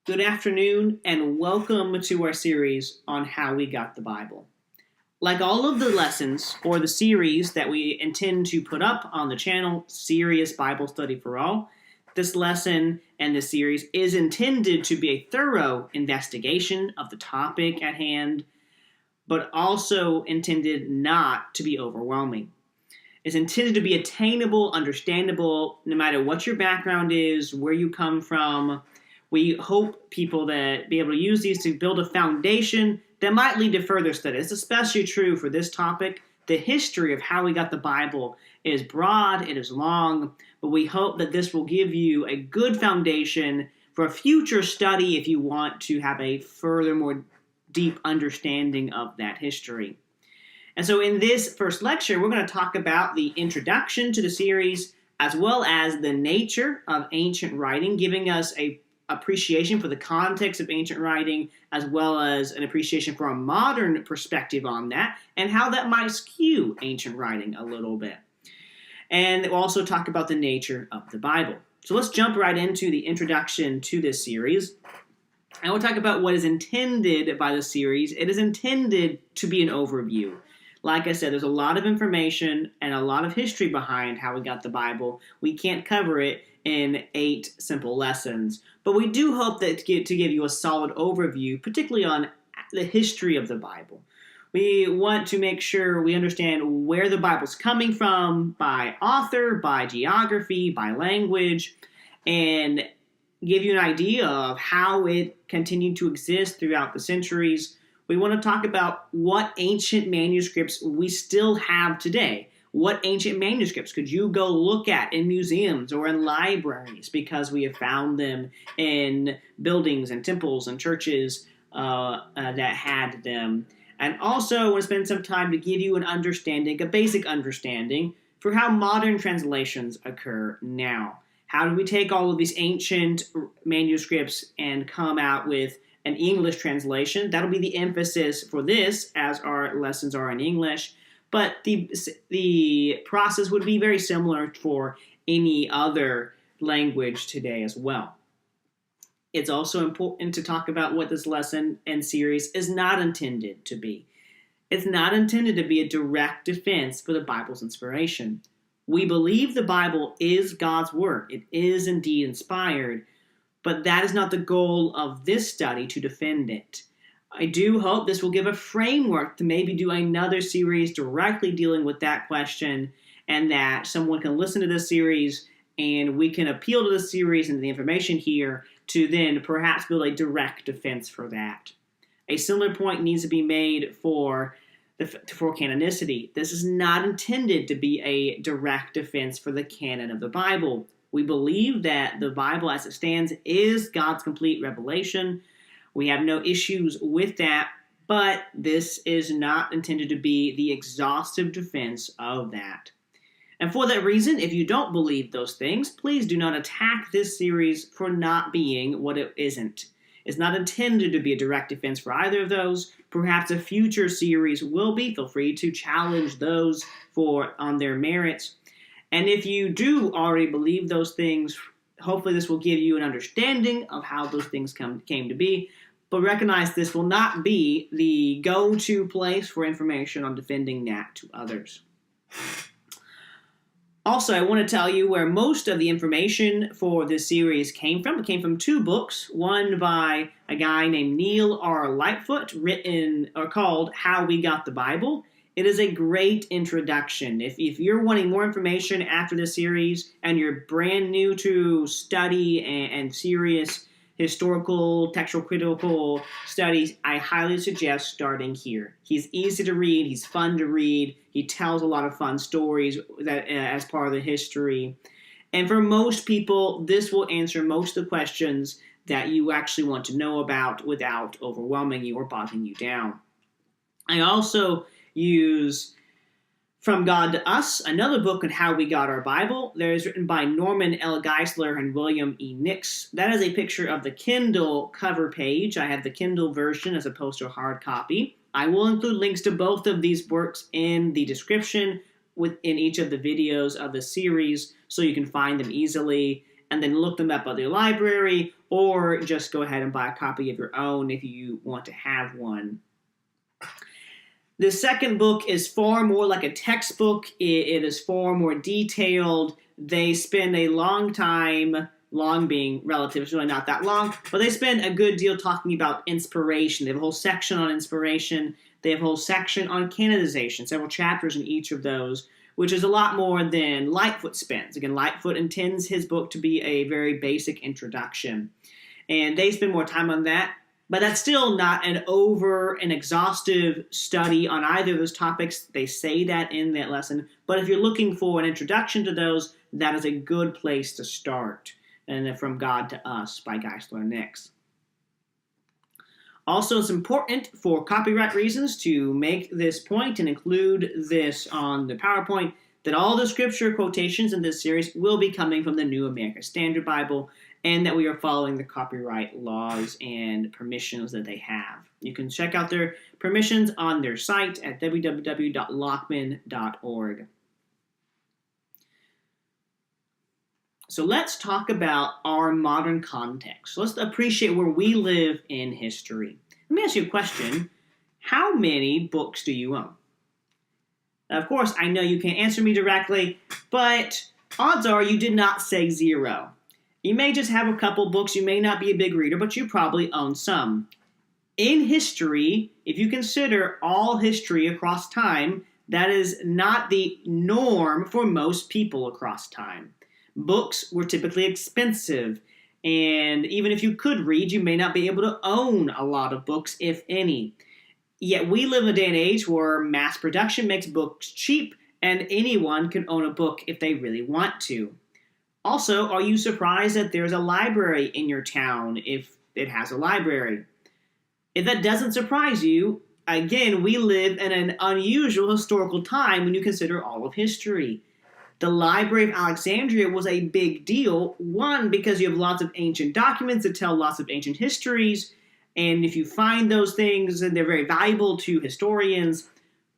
Good afternoon, and welcome to our series on how we got the Bible. Like all of the lessons or the series that we intend to put up on the channel, Serious Bible Study for All, this lesson and this series is intended to be a thorough investigation of the topic at hand, but also intended not to be overwhelming. It's intended to be attainable, understandable, no matter what your background is, where you come from. We hope people that be able to use these to build a foundation that might lead to further study. It's especially true for this topic. The history of how we got the Bible is broad, it is long, but we hope that this will give you a good foundation for a future study if you want to have a further, more deep understanding of that history. And so in this first lecture, we're going to talk about the introduction to the series as well as the nature of ancient writing, giving us a appreciation for the context of ancient writing, as well as an appreciation for a modern perspective on that, and how that might skew ancient writing a little bit. And we'll also talk about the nature of the Bible. So let's jump right into the introduction to this series. And we'll talk about what is intended by the series. It is intended to be an overview. Like I said, there's a lot of information and a lot of history behind how we got the Bible. We can't cover it in 8 simple lessons. But we do hope that to give you a solid overview, particularly on the history of the Bible. We want to make sure we understand where the Bible's coming from by author, by geography, by language, and give you an idea of how it continued to exist throughout the centuries. We want to talk about what ancient manuscripts we still have today. What ancient manuscripts could you go look at in museums or in libraries, because we have found them in buildings and temples and churches that had them. And also I want to spend some time to give you an understanding, a basic understanding, for how modern translations occur now. How do we take all of these ancient manuscripts and come out with an English translation? That'll be the emphasis for this, as our lessons are in English. But the process would be very similar for any other language today as well. It's also important to talk about what this lesson and series is not intended to be. It's not intended to be a direct defense for the Bible's inspiration. We believe the Bible is God's word. It is indeed inspired, but that is not the goal of this study to defend it. I do hope this will give a framework to maybe do another series directly dealing with that question, and that someone can listen to this series and we can appeal to the series and the information here to then perhaps build a direct defense for that. A similar point needs to be made for canonicity. This is not intended to be a direct defense for the canon of the Bible. We believe that the Bible as it stands is God's complete revelation. We have no issues with that, but this is not intended to be the exhaustive defense of that. And for that reason, if you don't believe those things, please do not attack this series for not being what it isn't. It's not intended to be a direct defense for either of those. Perhaps a future series will be. Feel free to challenge those on their merits. And if you do already believe those things, hopefully this will give you an understanding of how those things came to be. But recognize this will not be the go-to place for information on defending that to others. Also, I want to tell you where most of the information for this series came from. It came from 2 books, one by a guy named Neil R. Lightfoot, called How We Got the Bible. It is a great introduction. If you're wanting more information after this series and you're brand new to study and serious historical, textual critical studies, I highly suggest starting here. He's easy to read, he's fun to read, he tells a lot of fun stories that as part of the history. And for most people, this will answer most of the questions that you actually want to know about without overwhelming you or bogging you down. I also use From God to Us, another book on how we got our Bible. That is written by Norman L. Geisler and William E. Nix. That is a picture of the Kindle cover page. I have the Kindle version as opposed to a hard copy. I will include links to both of these works in the description within each of the videos of the series so you can find them easily and then look them up at the library, or just go ahead and buy a copy of your own if you want to have one. The second book is far more like a textbook. It is far more detailed. They spend a long time, long being relative, it's really not that long, but they spend a good deal talking about inspiration. They have a whole section on inspiration. They have a whole section on canonization, several chapters in each of those, which is a lot more than Lightfoot spends. Again, Lightfoot intends his book to be a very basic introduction. And they spend more time on that. But that's still not an exhaustive study on either of those topics. They say that in that lesson. But if you're looking for an introduction to those, that is a good place to start. And From God to Us by Geisler and Nix. Also, it's important for copyright reasons to make this point and include this on the PowerPoint, that all the scripture quotations in this series will be coming from the New American Standard Bible, and that we are following the copyright laws and permissions that they have. You can check out their permissions on their site at www.lockman.org. So let's talk about our modern context. Let's appreciate where we live in history. Let me ask you a question. How many books do you own? Now, of course, I know you can't answer me directly, but odds are you did not say 0. You may just have a couple books. You may not be a big reader, but you probably own some. In history, if you consider all history across time, that is not the norm for most people across time. Books were typically expensive, and even if you could read, you may not be able to own a lot of books, if any. Yet we live in a day and age where mass production makes books cheap, and anyone can own a book if they really want to. Also, are you surprised that there's a library in your town if it has a library? If that doesn't surprise you, again, we live in an unusual historical time when you consider all of history. The Library of Alexandria was a big deal, one, because you have lots of ancient documents that tell lots of ancient histories, and if you find those things, they're very valuable to historians,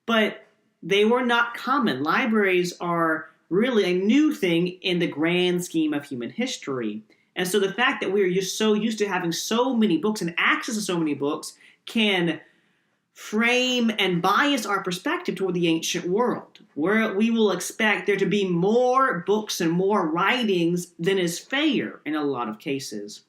but they were not common. Libraries are really a new thing in the grand scheme of human history. And so the fact that we're just so used to having so many books and access to so many books can frame and bias our perspective toward the ancient world, where we will expect there to be more books and more writings than is fair in a lot of cases.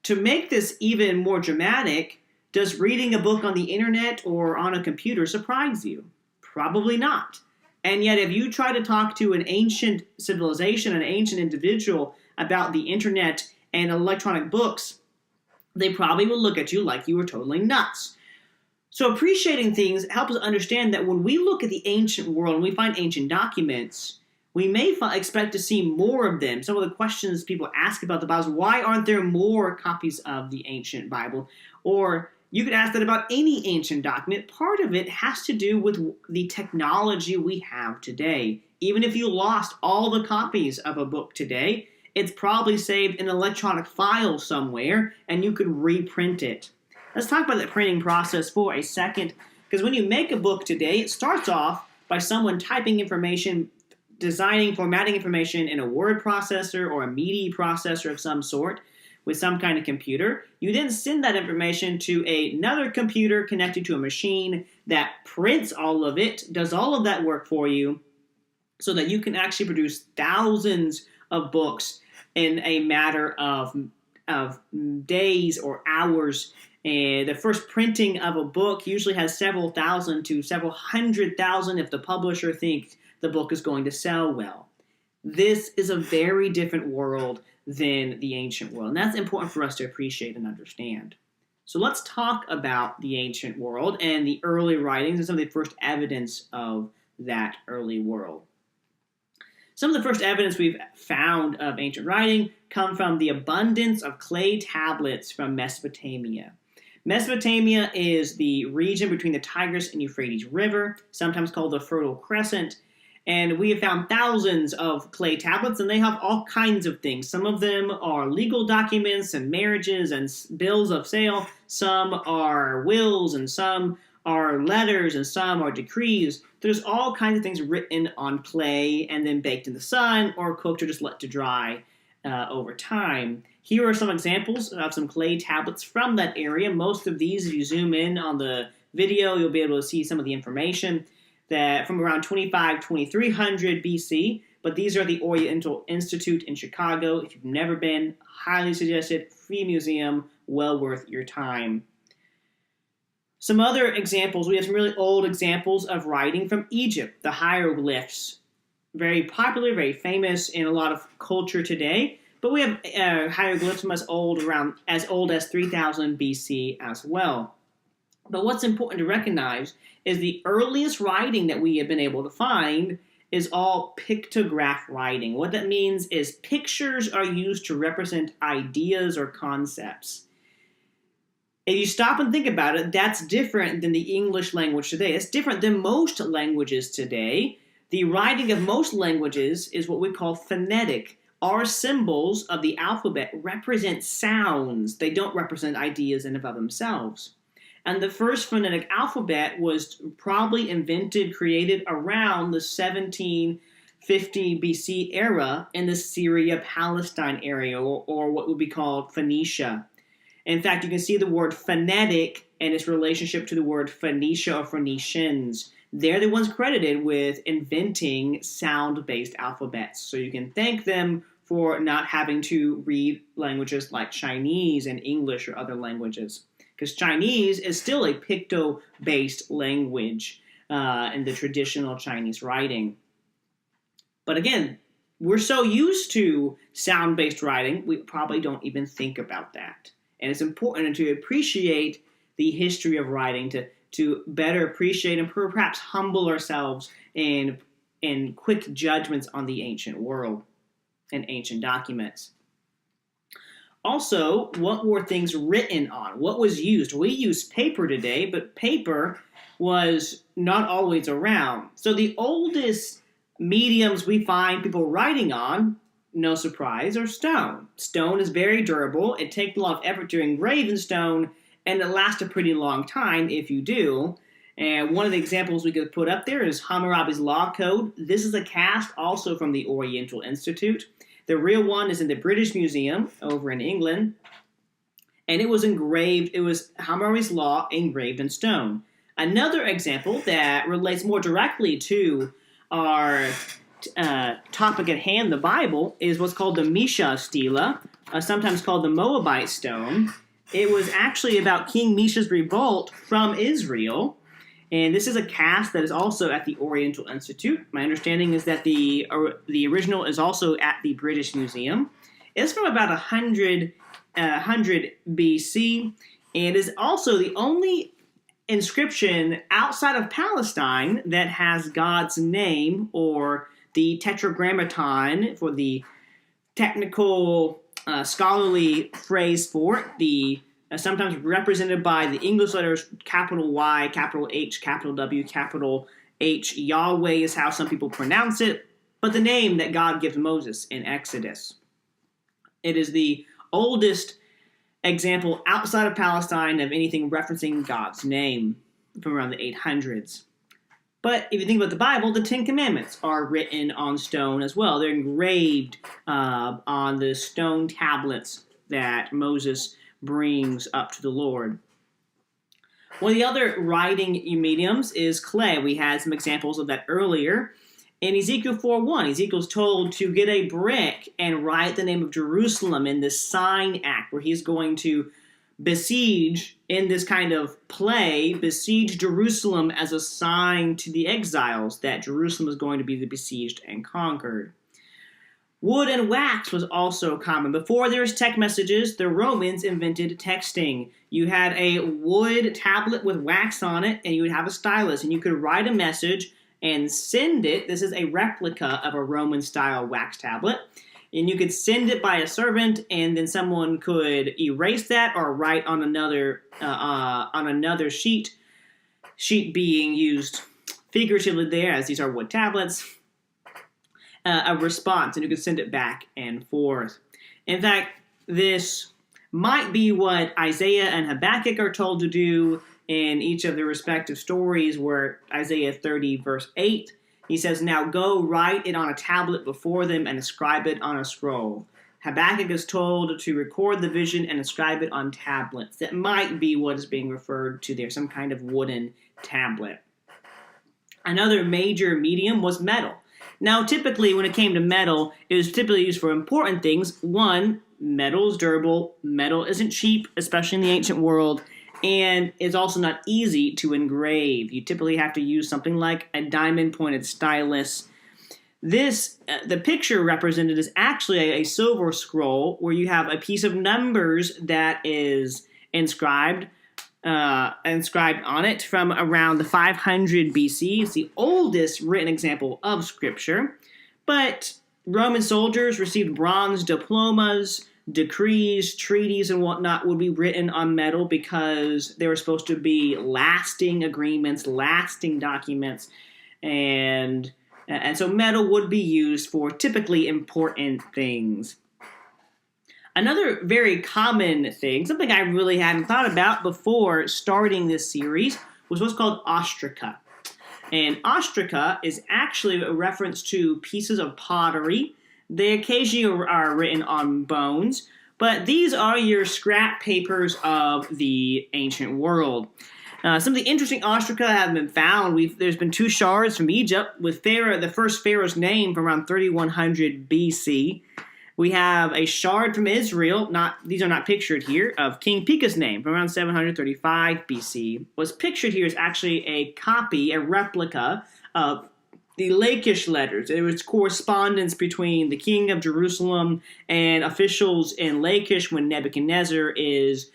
To make this even more dramatic, does reading a book on the internet or on a computer surprise you? Probably not. And yet, if you try to talk to an ancient civilization, an ancient individual about the internet and electronic books, they probably will look at you like you were totally nuts. So appreciating things helps us understand that when we look at the ancient world and we find ancient documents, we may expect to see more of them. Some of the questions people ask about the Bible is, why aren't there more copies of the ancient Bible? Or you could ask that about any ancient document. Part of it has to do with the technology we have today. Even if you lost all the copies of a book today, it's probably saved in an electronic file somewhere, and you could reprint it. Let's talk about the printing process for a second, because when you make a book today, it starts off by someone typing information, designing, formatting information in a word processor or a media processor of some sort, with some kind of computer. You then send that information to another computer connected to a machine that prints all of it, does all of that work for you, so that you can actually produce thousands of books in a matter of days or hours. And the first printing of a book usually has several thousand to several 100,000 if the publisher thinks the book is going to sell well. This is a very different world than the ancient world, and that's important for us to appreciate and understand. So let's talk about the ancient world and the early writings and some of the first evidence of that early world. Some of the first evidence we've found of ancient writing come from the abundance of clay tablets from Mesopotamia. Mesopotamia is the region between the Tigris and Euphrates River, sometimes called the Fertile Crescent. And we have found thousands of clay tablets, and they have all kinds of things. Some of them are legal documents and marriages and bills of sale. Some are wills, and some are letters, and some are decrees. There's all kinds of things written on clay and then baked in the sun or cooked or just let to dry. over time. Here are some examples of some clay tablets from that area. Most of these, if you zoom in on the video, you'll be able to see some of the information that from around 2300 BC. But these are the Oriental Institute in Chicago. If you've never been, highly suggested. Free museum, well worth your time. Some other examples, we have some really old examples of writing from Egypt. The hieroglyphs, very popular, very famous in a lot of culture today. But we have hieroglyphs from as old as 3000 BC as well. But what's important to recognize is the earliest writing that we have been able to find is all pictograph writing. What that means is pictures are used to represent ideas or concepts. If you stop and think about it, that's different than the English language today. It's different than most languages today. The writing of most languages is what we call phonetic. Our symbols of the alphabet represent sounds. They don't represent ideas in and of themselves. And the first phonetic alphabet was probably created around the 1750 BC era in the Syria-Palestine area, or what would be called Phoenicia. In fact, you can see the word phonetic and its relationship to the word Phoenicia or Phoenicians. They're the ones credited with inventing sound-based alphabets. So you can thank them for not having to read languages like Chinese and English or other languages. Because Chinese is still a picto-based language in the traditional Chinese writing. But again, we're so used to sound-based writing, we probably don't even think about that. And it's important to appreciate the history of writing, to better appreciate and perhaps humble ourselves in quick judgments on the ancient world and ancient documents. Also, what were things written on? What was used? We use paper today, but paper was not always around. So the oldest mediums we find people writing on, no surprise, are stone. Stone is very durable. It takes a lot of effort to engrave in stone, and it lasts a pretty long time if you do. And one of the examples we could put up there is Hammurabi's Law Code. This is a cast also from the Oriental Institute. The real one is in the British Museum over in England. And it was engraved, it was Hammurabi's Law engraved in stone. Another example that relates more directly to our topic at hand, the Bible, is what's called the Mesha stela, sometimes called the Moabite stone. It was actually about King Mesha's revolt from Israel. And this is a cast that is also at the Oriental Institute. My understanding is that the original is also at the British Museum. It's from about 100 BC, and is also the only inscription outside of Palestine that has God's name, or the tetragrammaton for the technical scholarly phrase for it, the sometimes represented by the English letters capital Y, capital H, capital W, capital H. Yahweh is how some people pronounce it, but the name that God gives Moses in Exodus. It is the oldest example outside of Palestine of anything referencing God's name from around the 800s. But if you think about the Bible, the Ten Commandments are written on stone as well. They're engraved on the stone tablets that Moses brings up to the Lord. One of the other writing mediums is clay. We had some examples of that earlier. In Ezekiel 4:1, Ezekiel's told to get a brick and write the name of Jerusalem in this sign act where he's going to besiege, in this kind of play, besiege Jerusalem as a sign to the exiles that Jerusalem is going to be besieged and conquered. Wood and wax was also common. Before there was text messages, the Romans invented texting. You had a wood tablet with wax on it, and you would have a stylus, and you could write a message and send it. This is a replica of a Roman-style wax tablet. And you could send it by a servant, and then someone could erase that or write on another sheet being used figuratively there, as these are wood tablets, a response, and you could send it back and forth. In fact, this might be what Isaiah and Habakkuk are told to do in each of their respective stories, where Isaiah 30, verse 8, he says, "Now go write it on a tablet before them and inscribe it on a scroll." Habakkuk is told to record the vision and inscribe it on tablets. That might be what is being referred to there, some kind of wooden tablet. Another major medium was metal. Now, typically, when it came to metal, it was typically used for important things. One, metal is durable. Metal isn't cheap, especially in the ancient world, and it's also not easy to engrave. You typically have to use something like a diamond-pointed stylus. The picture represented is actually a silver scroll where you have a piece of numbers that is inscribed on it from around the 500 BC. It's the oldest written example of Scripture. But Roman soldiers received bronze diplomas, decrees, treaties, and whatnot would be written on metal because they were supposed to be lasting agreements, lasting documents, and so metal would be used for typically important things. Another very common thing, something I really hadn't thought about before starting this series, was what's called ostraca. And ostraca is actually a reference to pieces of pottery. They occasionally are written on bones, but these are your scrap papers of the ancient world. Some of the interesting ostraca have been found. There's been 2 shards from Egypt with the first pharaoh's name from around 3100 BC. We have a shard from Israel, these are not pictured here, of King Peka's name from around 735 BC. What's pictured here is actually a replica of the Lachish letters. It was correspondence between the king of Jerusalem and officials in Lachish when Nebuchadnezzar is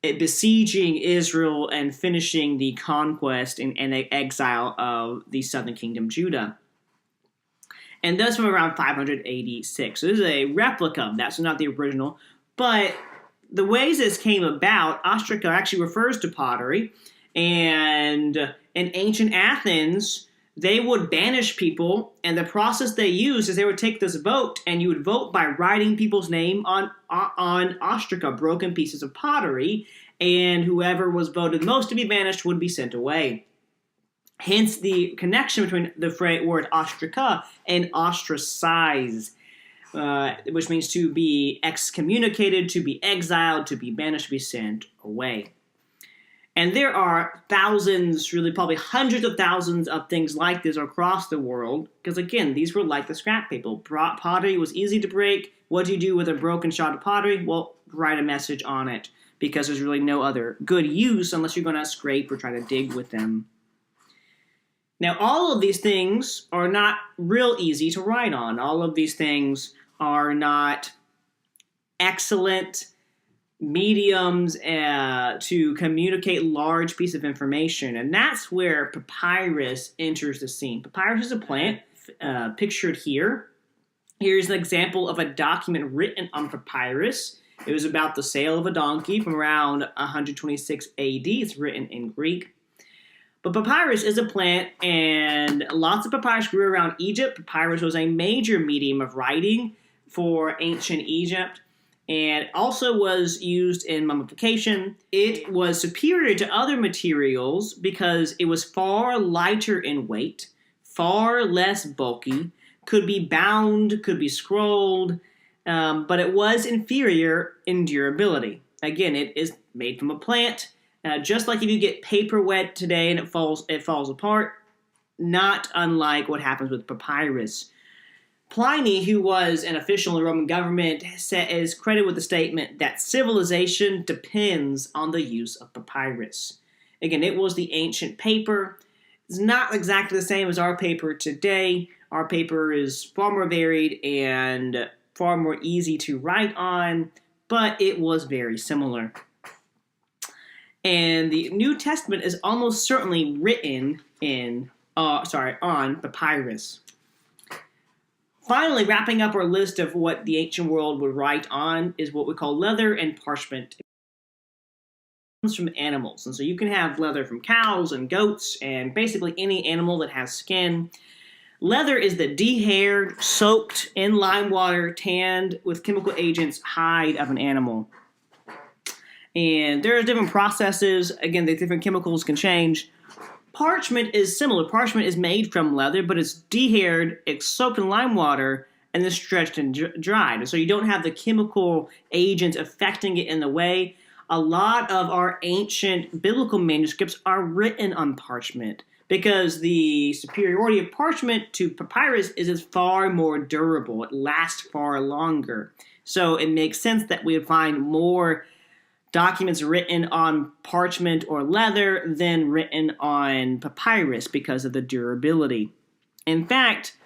besieging Israel and finishing the conquest and exile of the southern kingdom, Judah. And that's from around 586. So this is a replica of that, so not the original. But the ways this came about, ostraca actually refers to pottery. And in ancient Athens, they would banish people. And the process they used is they would take this vote, and you would vote by writing people's name on ostraca, broken pieces of pottery. And whoever was voted most to be banished would be sent away. Hence the connection between the word ostraca and ostracize, which means to be excommunicated, to be exiled, to be banished, to be sent away. And there are thousands, really probably hundreds of thousands of things like this across the world, because again, these were like the scrap paper. Pottery was easy to break. What do you do with a broken shard of pottery? Well, write a message on it, because there's really no other good use unless you're going to scrape or try to dig with them. Now, all of these things are not real easy to write on. All of these things are not excellent mediums to communicate large pieces of information. And that's where papyrus enters the scene. Papyrus is a plant pictured here. Here's an example of a document written on papyrus. It was about the sale of a donkey from around 126 AD. It's written in Greek. But papyrus is a plant, and lots of papyrus grew around Egypt. Papyrus was a major medium of writing for ancient Egypt, and also was used in mummification. It was superior to other materials because it was far lighter in weight, far less bulky, could be bound, could be scrolled, but it was inferior in durability. Again, it is made from a plant. Just like if you get paper wet today and it falls apart, not unlike what happens with papyrus. Pliny, who was an official in the Roman government, is credited with the statement that civilization depends on the use of papyrus. Again, it was the ancient paper. It's not exactly the same as our paper today. Our paper is far more varied and far more easy to write on, but it was very similar. And the New Testament is almost certainly written on papyrus. Finally, wrapping up our list of what the ancient world would write on is what we call leather and parchment. It comes from animals. And so you can have leather from cows and goats and basically any animal that has skin. Leather is the de-haired, soaked in lime water, tanned with chemical agents hide of an animal. And there are different processes. Again, the different chemicals can change. Parchment is similar. Parchment is made from leather, but it's de-haired, it's soaked in lime water, and then stretched and dried. So you don't have the chemical agents affecting it in the way. A lot of our ancient biblical manuscripts are written on parchment because the superiority of parchment to papyrus is it's far more durable. It lasts far longer. So it makes sense that we would find more documents written on parchment or leather than written on papyrus because of the durability. In fact,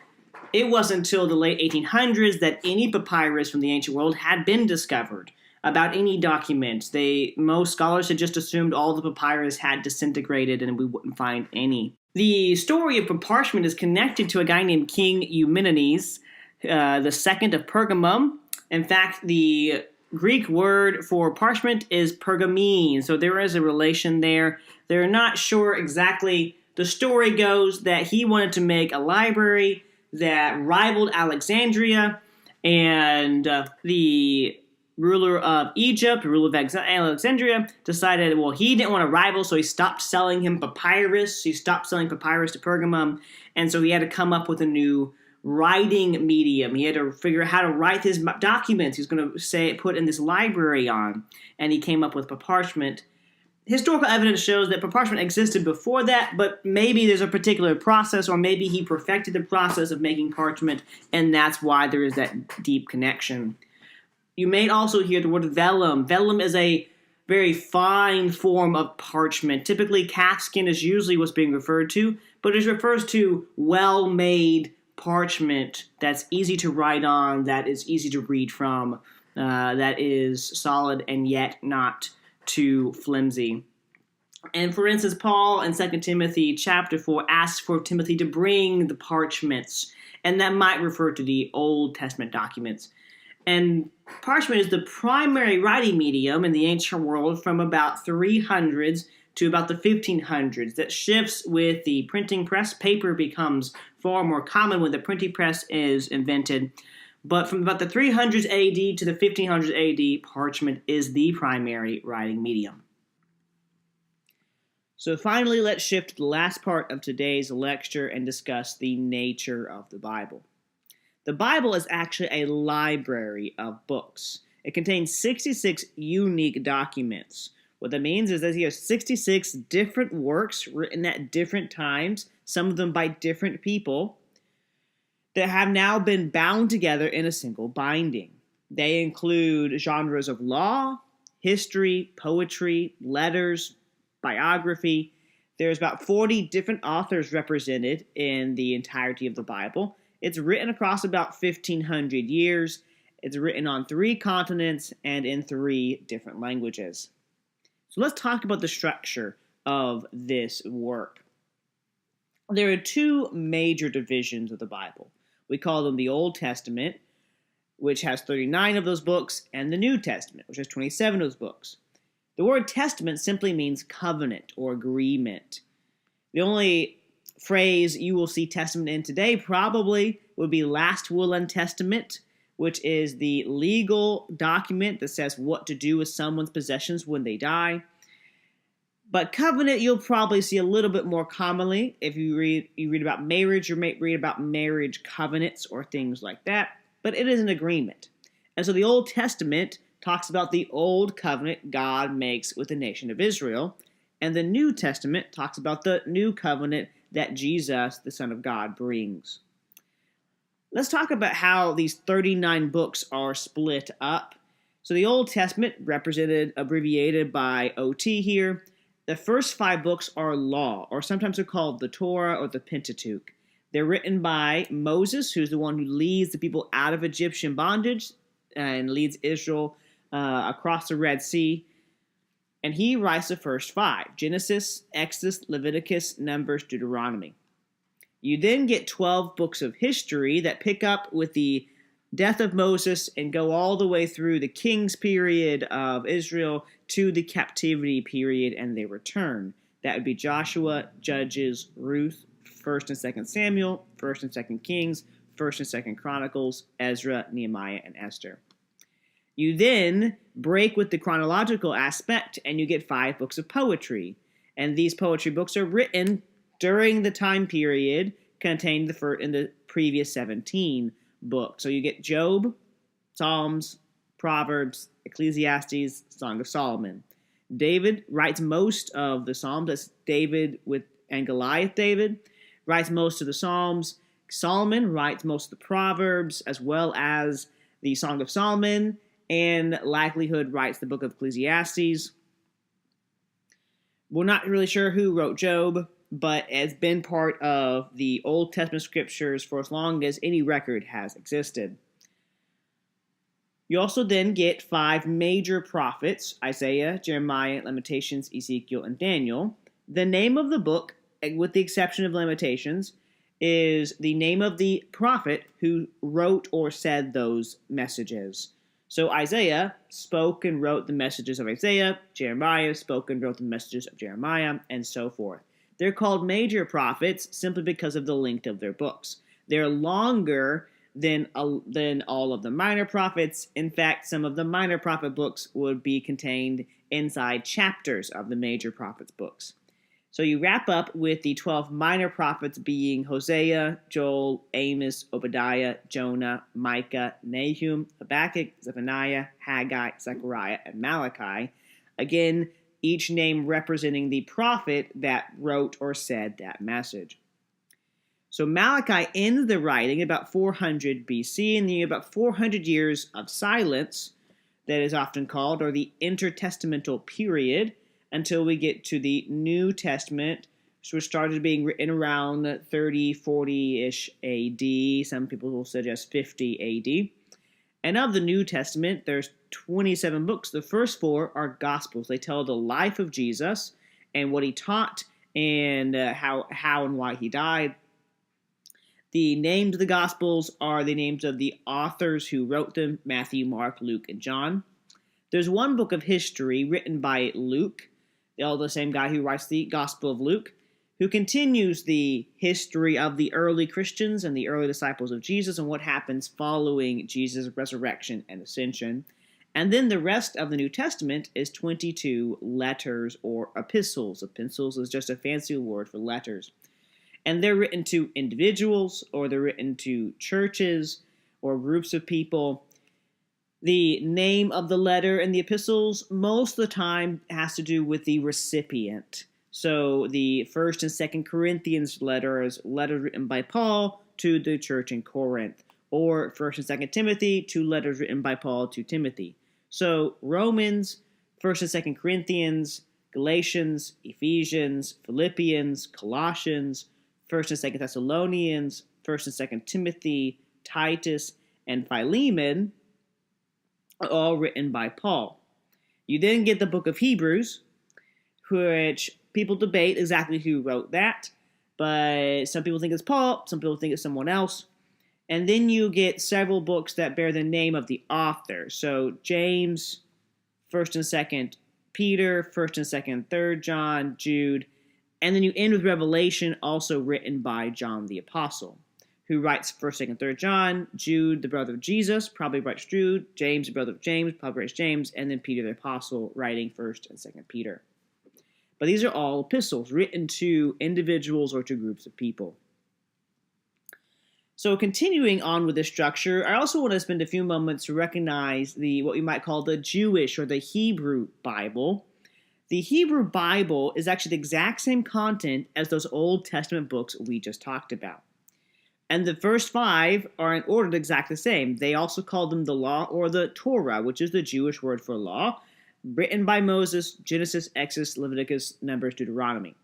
it wasn't until the late 1800s that any papyrus from the ancient world had been discovered about any documents. Most scholars had just assumed all the papyrus had disintegrated and we wouldn't find any. The story of parchment is connected to a guy named King Eumenes, the second of Pergamum. In fact, the Greek word for parchment is pergamene, so there is a relation there. They're not sure exactly. The story goes that he wanted to make a library that rivaled Alexandria, and the ruler of Egypt, the ruler of Alexandria, decided, well, he didn't want to rival, so he stopped selling him papyrus. He stopped selling papyrus to Pergamum, and so he had to come up with a new writing medium. He had to figure out how to write his documents. He's going to put in this library on, and he came up with parchment. Historical evidence shows that parchment existed before that, but maybe there's a particular process, or maybe he perfected the process of making parchment, and that's why there is that deep connection. You may also hear the word vellum. Vellum is a very fine form of parchment. Typically, calfskin is usually what's being referred to, but it refers to well-made parchment that's easy to write on, that is easy to read from, that is solid and yet not too flimsy. And for instance, Paul in 2 Timothy chapter 4 asks for Timothy to bring the parchments, and that might refer to the Old Testament documents. And parchment is the primary writing medium in the ancient world from about 300s to about the 1500s. That shifts with the printing press. Paper becomes far more common when the printing press is invented. But from about the 300s AD to the 1500s AD, parchment is the primary writing medium. So finally, let's shift to the last part of today's lecture and discuss the nature of the Bible. The Bible is actually a library of books. It contains 66 unique documents. What that means is that you have 66 different works written at different times, some of them by different people, that have now been bound together in a single binding. They include genres of law, history, poetry, letters, biography. There's about 40 different authors represented in the entirety of the Bible. It's written across about 1,500 years. It's written on 3 continents and in 3 different languages. So let's talk about the structure of this work. There are 2 major divisions of the Bible. We call them the Old Testament, which has 39 of those books, and the New Testament, which has 27 of those books. The word testament simply means covenant or agreement. The only phrase you will see testament in today probably would be last will and testament, which is the legal document that says what to do with someone's possessions when they die. But covenant you'll probably see a little bit more commonly if you read about marriage, or read about marriage covenants or things like that. But it is an agreement. And so the Old Testament talks about the old covenant God makes with the nation of Israel, and the New Testament talks about the new covenant that Jesus, the Son of God, brings. Let's talk about how these 39 books are split up. So the Old Testament, abbreviated by OT here. The first 5 books are law, or sometimes they're called the Torah or the Pentateuch. They're written by Moses, who's the one who leads the people out of Egyptian bondage and leads Israel across the Red Sea. And he writes the first 5, Genesis, Exodus, Leviticus, Numbers, Deuteronomy. You then get 12 books of history that pick up with the death of Moses and go all the way through the king's period of Israel to the captivity period and their return. That would be Joshua, Judges, Ruth, 1st and 2nd Samuel, 1st and 2nd Kings, 1st and 2nd Chronicles, Ezra, Nehemiah, and Esther. You then break with the chronological aspect and you get 5 books of poetry. And these poetry books are written during the time period contained in the previous 17. book. So you get Job, Psalms, Proverbs, Ecclesiastes, Song of Solomon. David writes most of the Psalms. That's David and Goliath. David writes most of the Psalms. Solomon writes most of the Proverbs, as well as the Song of Solomon, and likelihood writes the book of Ecclesiastes. We're not really sure who wrote Job, but it's been part of the Old Testament scriptures for as long as any record has existed. You also then get 5 major prophets: Isaiah, Jeremiah, Lamentations, Ezekiel, and Daniel. The name of the book, with the exception of Lamentations, is the name of the prophet who wrote or said those messages. So Isaiah spoke and wrote the messages of Isaiah, Jeremiah spoke and wrote the messages of Jeremiah, and so forth. They're called major prophets simply because of the length of their books. They're longer than all of the minor prophets. In fact, some of the minor prophet books would be contained inside chapters of the major prophets' books. So you wrap up with the 12 minor prophets being Hosea, Joel, Amos, Obadiah, Jonah, Micah, Nahum, Habakkuk, Zephaniah, Haggai, Zechariah, and Malachi. Again, each name representing the prophet that wrote or said that message. So Malachi ends the writing about 400 BC, and then about 400 years of silence that is often called, or the intertestamental period, until we get to the New Testament, which started being written around 30, 40-ish AD. Some people will suggest 50 AD. And of the New Testament, there's 27 books. The first 4 are Gospels. They tell the life of Jesus and what he taught and how and why he died. The names of the Gospels are the names of the authors who wrote them: Matthew, Mark, Luke, and John. There's one book of history written by Luke, the same guy who writes the Gospel of Luke, who continues the history of the early Christians and the early disciples of Jesus and what happens following Jesus' resurrection and ascension. And then the rest of the New Testament is 22 letters or epistles. Epistles is just a fancy word for letters. And they're written to individuals, or they're written to churches or groups of people. The name of the letter in the epistles most of the time has to do with the recipient. So the 1st and 2nd Corinthians letter is letters written by Paul to the church in Corinth, or 1st and 2nd Timothy, 2 letters written by Paul to Timothy. So Romans, 1st and 2nd Corinthians, Galatians, Ephesians, Philippians, Colossians, 1st and 2nd Thessalonians, 1st and 2nd Timothy, Titus, and Philemon are all written by Paul. You then get the book of Hebrews, which people debate exactly who wrote that, but some people think it's Paul, some people think it's someone else. And then you get several books that bear the name of the author. So James, 1st and 2nd Peter, 1st and 2nd, 3rd John, Jude, and then you end with Revelation, also written by John the Apostle, who writes 1st, 2nd, 3rd John, Jude, the brother of Jesus, probably writes Jude, James, the brother of James, probably writes James, and then Peter the Apostle, writing 1st and 2nd Peter. But these are all epistles written to individuals or to groups of people. So continuing on with this structure, I also want to spend a few moments to recognize what we might call the Jewish or the Hebrew Bible. The Hebrew Bible is actually the exact same content as those Old Testament books we just talked about. And the first 5 are in order exactly the same. They also call them the Law or the Torah, which is the Jewish word for law, written by Moses: Genesis, Exodus, Leviticus, Numbers, Deuteronomy.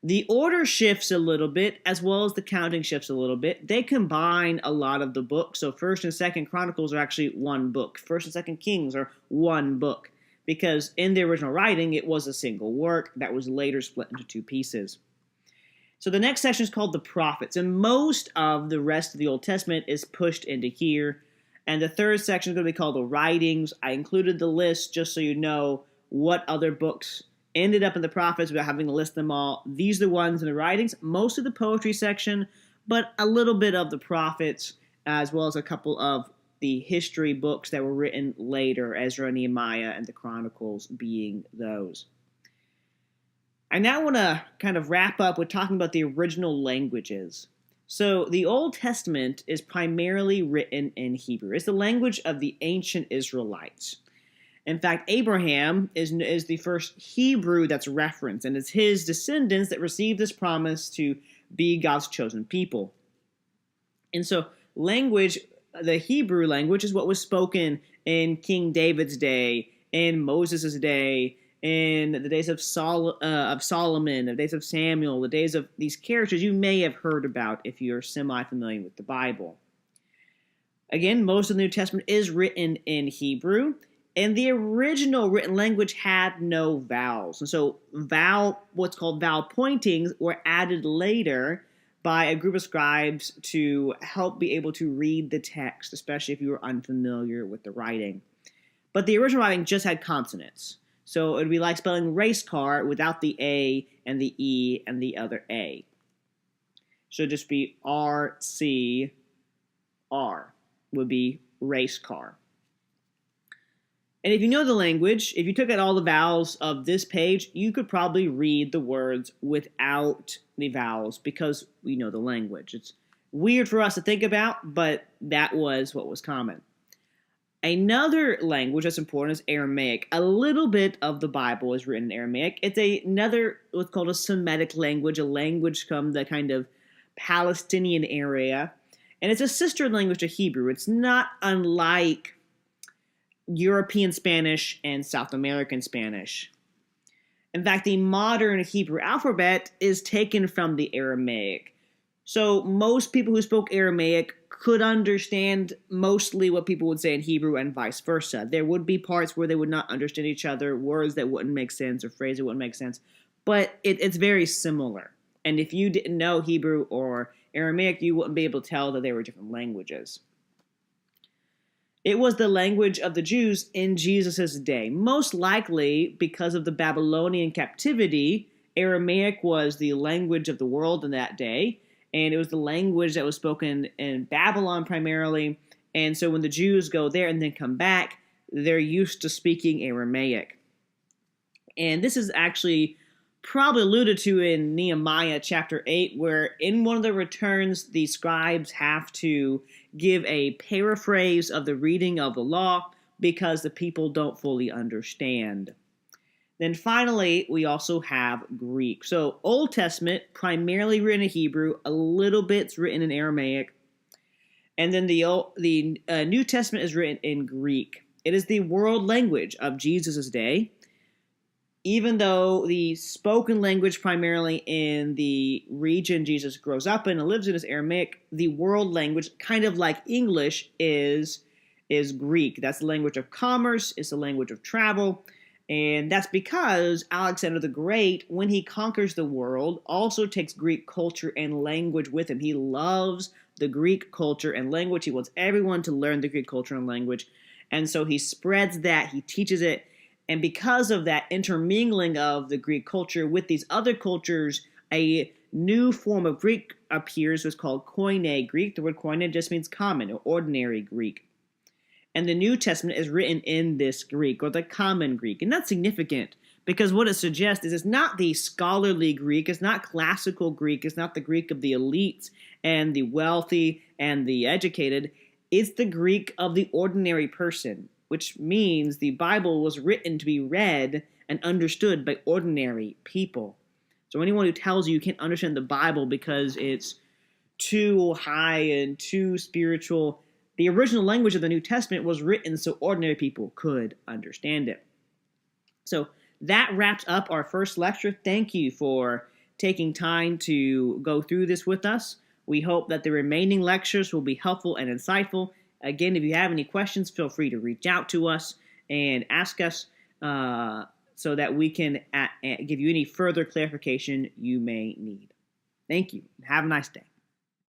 The order shifts a little bit, as well as the counting shifts a little bit. They combine a lot of the books. So 1st and 2nd Chronicles are actually one book. 1st and 2nd Kings are one book, because in the original writing, it was a single work that was later split into 2 pieces. So the next section is called the prophets, and most of the rest of the Old Testament is pushed into here. And the third section is going to be called the writings. I included the list just so you know what other books ended up in the prophets without having to list them all. These are the ones in the writings, most of the poetry section, but a little bit of the prophets, as well as a couple of the history books that were written later, Ezra, Nehemiah, and the Chronicles being those. I now want to kind of wrap up with talking about the original languages. So the Old Testament is primarily written in Hebrew. It's the language of the ancient Israelites. In fact, Abraham is the first Hebrew that's referenced, and it's his descendants that receive this promise to be God's chosen people. And so language, the Hebrew language, is what was spoken in King David's day, in Moses' day, in the days of Solomon, the days of Samuel, the days of these characters you may have heard about if you're semi-familiar with the Bible. Again, most of the New Testament is written in Hebrew, and the original written language had no vowels. And so what's called vowel pointings were added later by a group of scribes to help be able to read the text, especially if you were unfamiliar with the writing. But the original writing just had consonants. So it would be like spelling race car without the A and the E and the other A. So it'd just be RCR would be race car. And if you know the language, if you took out all the vowels of this page, you could probably read the words without the vowels because we know the language. It's weird for us to think about, but that was what was common. Another language that's important is Aramaic. A little bit of the Bible is written in Aramaic. It's another what's called a Semitic language, a language from the kind of Palestinian area. And it's a sister language to Hebrew. It's not unlike European Spanish and South American Spanish. In fact, the modern Hebrew alphabet is taken from the Aramaic. So most people who spoke Aramaic could understand mostly what people would say in Hebrew and vice versa. There would be parts where they would not understand each other, words that wouldn't make sense or phrases that wouldn't make sense, but it's very similar. And if you didn't know Hebrew or Aramaic, you wouldn't be able to tell that they were different languages. It was the language of the Jews in Jesus' day. Most likely because of the Babylonian captivity, Aramaic was the language of the world in that day, and it was the language that was spoken in Babylon primarily. And so when the Jews go there and then come back, they're used to speaking Aramaic. And this is actually probably alluded to in Nehemiah chapter 8, where in one of the returns, the scribes have to give a paraphrase of the reading of the law because the people don't fully understand. Then finally, we also have Greek. So Old Testament, primarily written in Hebrew, a little bit's written in Aramaic. And then the New Testament is written in Greek. It is the world language of Jesus' day. Even though the spoken language primarily in the region Jesus grows up in and lives in is Aramaic, the world language, kind of like English, is Greek. That's the language of commerce, it's the language of travel. And that's because Alexander the Great, when he conquers the world, also takes Greek culture and language with him. He loves the Greek culture and language. He wants everyone to learn the Greek culture and language. And so he spreads that, he teaches it. And because of that intermingling of the Greek culture with these other cultures, a new form of Greek appears, what's called Koine Greek. The word Koine just means common or ordinary Greek. And the New Testament is written in this Greek, or the common Greek. And that's significant because what it suggests is it's not the scholarly Greek, it's not classical Greek, it's not the Greek of the elites and the wealthy and the educated. It's the Greek of the ordinary person, which means the Bible was written to be read and understood by ordinary people. So anyone who tells you can't understand the Bible because it's too high and too spiritual, the original language of the New Testament was written so ordinary people could understand it. So that wraps up our first lecture. Thank you for taking time to go through this with us. We hope that the remaining lectures will be helpful and insightful. Again, if you have any questions, feel free to reach out to us and ask us so that we can give you any further clarification you may need. Thank you. Have a nice day.